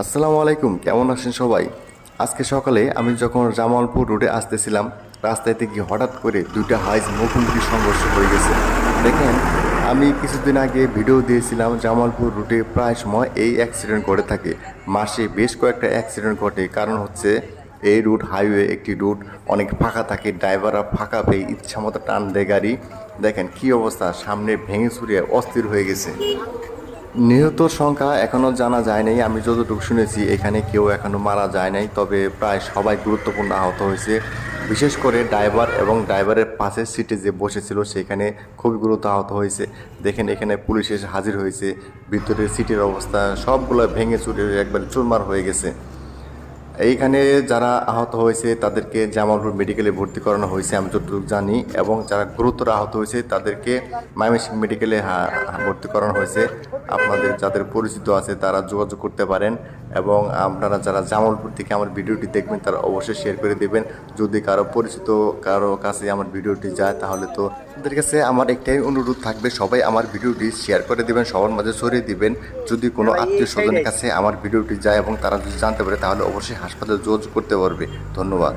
আসসালামু আলাইকুম, কেমন আছেন সবাই? আজকে সকালে আমি যখন জামালপুর রোডে আসতেছিলাম, রাস্তায় দেখি হঠাৎ করে দুইটা হাইস মুখোমুখি সংঘর্ষ হয়ে গেছে। দেখেন, আমি কিছুদিন আগে ভিডিও দিয়েছিলাম জামালপুর রুটে প্রায় সময় এই অ্যাক্সিডেন্ট ঘটে থাকে। মাসে বেশ কয়েকটা অ্যাক্সিডেন্ট ঘটে, কারণ হচ্ছে এই রুট হাইওয়ে একটি রুট, অনেক ফাঁকা থাকে, ড্রাইভাররা ফাঁকা পেয়ে ইচ্ছা মতো টান দেয় গাড়ি। দেখেন কি অবস্থা, সামনে ভেঙে চুরিয়ে অস্থির হয়ে গেছে। নিহতর সংখ্যা এখনও জানা যায় নাই। আমি যতটুকু শুনেছি এখানে কেউ এখনও মারা যায় নাই, তবে প্রায় সবাই গুরুত্বপূর্ণ আহত হয়েছে। বিশেষ করে ড্রাইভার এবং ড্রাইভারের পাশের সিটে যে বসেছিল সেখানে খুবই গুরুত্ব আহত হয়েছে। দেখেন এখানে পুলিশ এসে হাজির হয়েছে। ভিতরের সিটের অবস্থা সবগুলো ভেঙে চুরে একবার চুরমার হয়ে গেছে। এইখানে যারা আহত হয়েছে তাদেরকে জামালপুর মেডিকেলে ভর্তি করানো হয়েছে আমি যতটুকু জানি, এবং যারা গুরুতর আহত হয়েছে তাদেরকে ময়মনসিংহ মেডিকেলে ভর্তি করানো হয়েছে। আপনাদের যাদের পরিচিত আছে তারা যোগাযোগ করতে পারেন, এবং আপনারা যারা জামালপুর থেকে আমার ভিডিওটি দেখবেন তারা অবশ্যই শেয়ার করে দেবেন। যদি কারো পরিচিত কারো কাছে আমার ভিডিওটি যায় তাহলে তো আপনাদের কাছে আমার একটাই অনুরোধ থাকবে, সবাই আমার ভিডিওটি শেয়ার করে দিবেন, সবার মাঝে ছড়িয়ে দিবেন। যদি কোনো আত্মীয় স্বজনের কাছে আমার ভিডিওটি যায় এবং তারা যদি জানতে পারে তাহলে অবশ্যই হাসপাতালে যোগাযোগ করতে পারবে। ধন্যবাদ।